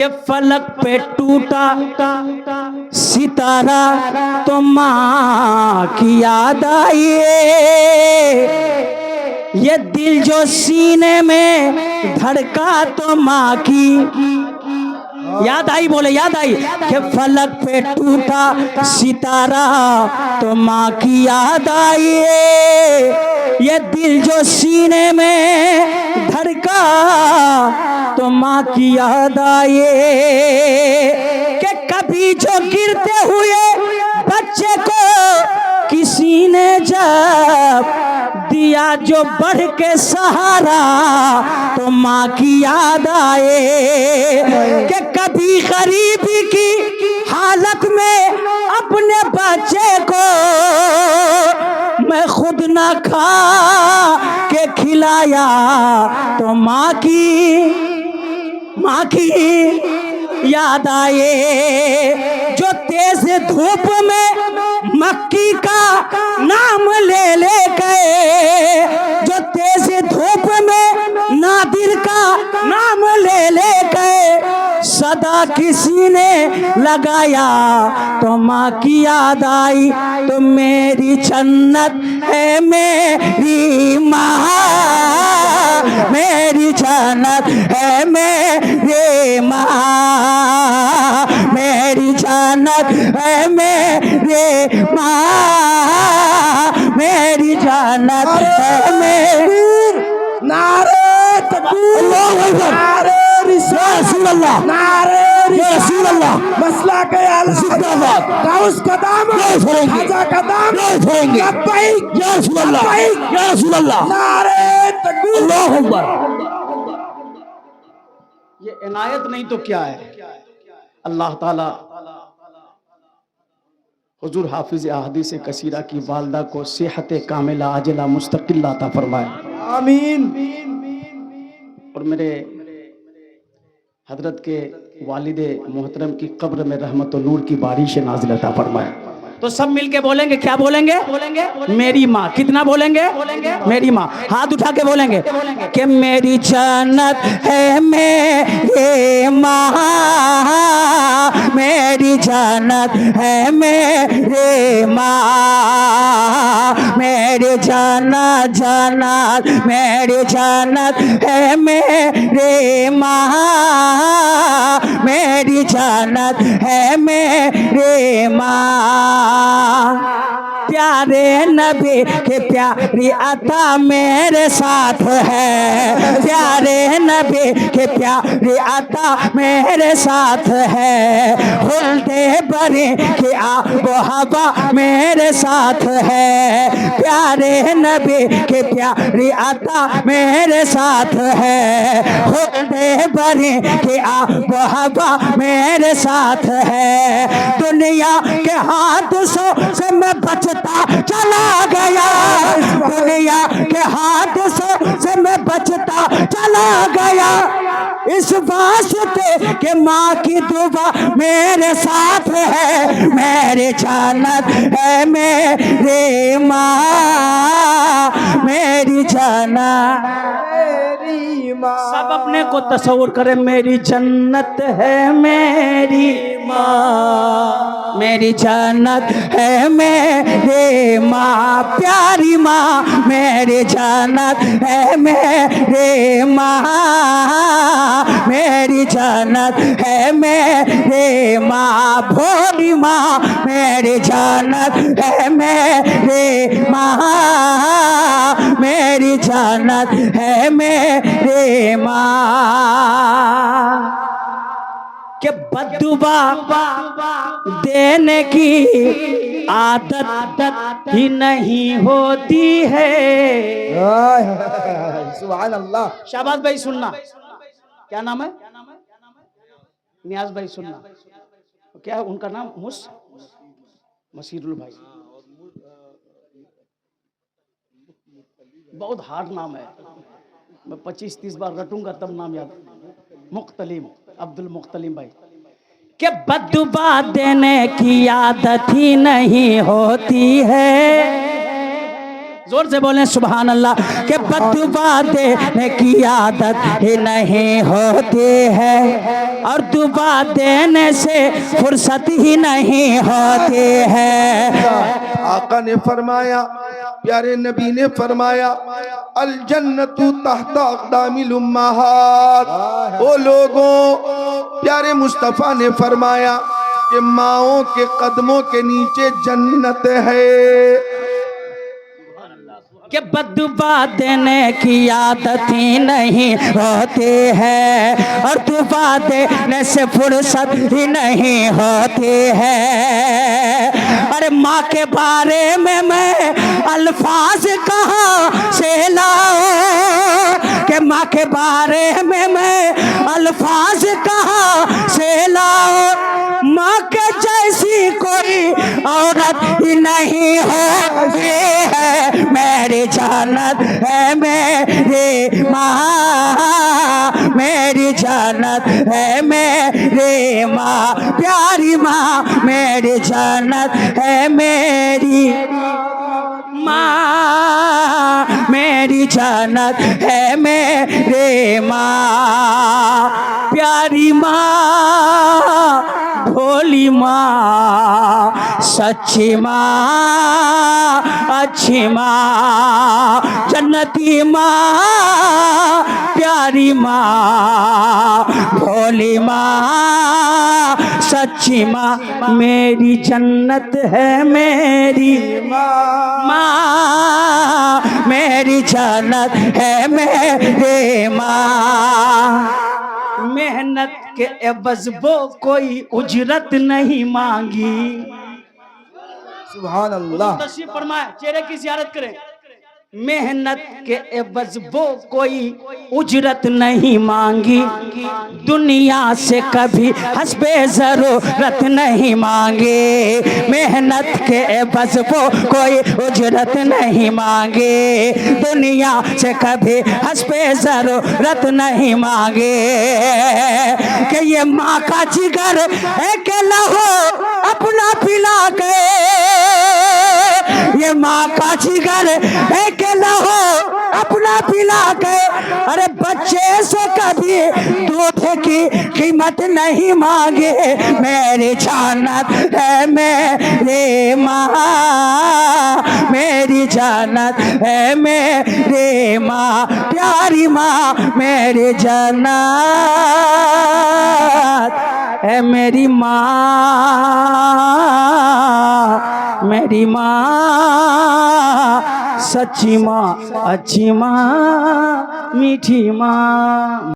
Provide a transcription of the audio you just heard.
ये फलक पे टूटा सितारा तो माँ की याद आई। ये दिल जो सीने में धड़का तो माँ की याद आई। बोले याद आई कि फलक पे टूटा सितारा तो माँ की याद आई। ये दिल जो सीने में धड़का तो माँ की याद आई। कि कभी जो गिरते हुए बच्चे को किसी ने जब दिया जो बढ़ के सहारा तो माँ की याद आए। कि कभी गरीबी की हालत में अपने बच्चे को मैं खुद ना खा के खिलाया तो माँ की याद आए। जो तेज धूप में मक्की का नाम ले गए, जो तेज धूप में नादिर का नाम ले गए, सदा किसी ने लगाया तो माँ की याद आई। तो मेरी जन्नत है मेरी माँ, मेरी जन्नत है मेरी माँ, मेरी जन्नत है मेरी माँ, मेरी जन्नत है मेरी। नारे तकबीर, नारे रिसालत, नारे रिसालत, मसला के जिंदाबाद, गाउस कदम, खाजा कदम, लब्बैक या रसूल अल्लाह, या रसूल अल्लाह, नारे तकबीर, अल्लाहु अकबर। ये इनायत नहीं तो क्या है? अल्लाह ताला हुजूर हाफिज अहादीस कसीरा की वालदा को सेहत कामिला आजिला मुस्तकिल अता फरमाए, आमीन। और मेरे हजरत के वालिदे मोहतरम की कब्र में रहमत और नूर की बारिश नाज़िल अता फरमाए। तो सब मिलके बोलेंगे, क्या बोलेंगे? मेरी माँ। कितना बोलेंगे? मेरी माँ। हाथ उठा के बोलेंगे कि मेरी जन्नत है मेरी माँ, मेरी जन्नत है मेरी माँ, मेरी जन्नत जन्नत, मेरी जन्नत है मेरी माँ, मेरी जन्नत है मेरी माँ। प्यारे नबी के प्यारी अता मेरे साथ है, प्यारे नबी के प्यारी अता मेरे साथ है, खुलते बरे की आबो हवा मेरे साथ है, प्यारे नबी के प्यारी अता मेरे साथ है, खुलते बरे की आबो हवा मेरे साथ है। दुनिया के हादसों से मैं बचता चला गया, दुनिया के हादसों से मैं बचता चला गया, इस वास्ते के माँ की दुआ मेरे साथ है, मेरी जन्नत है मेरी माँ, मेरी जन्नत मेरी माँ। सब अपने को तस्वुर करे, मेरी जन्नत है मेरी माँ, मेरी जन्नत है मेरी माँ, प्यारी माँ, मेरी जन्नत है मेरी माँ, मेरी जन्नत है मेरी माँ, भोली माँ, मेरी जन्नत है मेरी माँ, मेरी जन्नत है मेरी माँ। के बद्दुआ देने की आदत ही नहीं होती है। सुभान अल्लाह। शाबाश भाई, सुनना। क्या नाम है? नियाज भाई, सुनना। क्या है उनका नाम? मसीरुल भाई। बहुत हार्ड नाम है, मैं 25-30 बार रटूंगा तब नाम याद। मुख्तलिम, अब्दुल मुख्तलिम भाई। कि बद्दुआ देने की आदत ही नहीं होती है, जोर से बोलें सुभान अल्लाह। के बददुआ देने की आदत ही नहीं होती है और दुआ देने से फुर्सत ही नहीं होती है। आका ने फरमाया, प्यारे नबी ने फरमाया, अल जन्नतु तहता अक़दामिल उम्महात। ओ लोगों, प्यारे मुस्तफ़ा ने फरमाया कि माओं के कदमों के नीचे जन्नत है। कि बददुआ देने की आदत ही नहीं होती है और दुआ देने से फुर्सत ही नहीं होती है। अरे माँ के बारे में मैं अल्फाज कहाँ से लाऊं, कि माँ के बारे में मैं अल्फाज कहाँ से लाऊं। माँ के जैसी कोई औरत ही नहीं होती है, मेरी जन्नत है मेरी माँ, मेरी जन्नत है मेरी माँ, प्यारी माँ मेरी जन्नत है मेरी माँ, मेरी जन्नत है मेरी माँ, प्यारी माँ, भोली माँ, सच्ची माँ, अच्छी माँ, जन्नती माँ, प्यारी माँ, भोली माँ, सच्ची माँ, मेरी जन्नत है मेरी माँ, मेरी जन्नत है मेरी माँ। मेहनत के एवज वो कोई उजरत नहीं मांगी। सुभान अल्लाह। तशरीफ फरमाए, चेहरे की ज़ियारत करें। मेहनत के एवज वो कोई उजरत नहीं मांगी, दुनिया से कभी हस्बे जरूरत नहीं मांगे। मेहनत के एवज वो कोई उजरत नहीं मांगे, दुनिया से कभी हस्बे जरूरत नहीं मांगे। कि ये माँ का जिगर है के लहो अपना पिला के, ये माँ का जिगर है के लहो अपना पिला के। अरे बच्चे से कभी दूध की कीमत नहीं मांगे, मेरी जन्नत है मेरी माँ, मेरी जन्नत है मेरी माँ, प्यारी माँ मेरी जन्नत है मेरी माँ, मेरी माँ, सच्ची माँ, अच्छी माँ, मीठी माँ।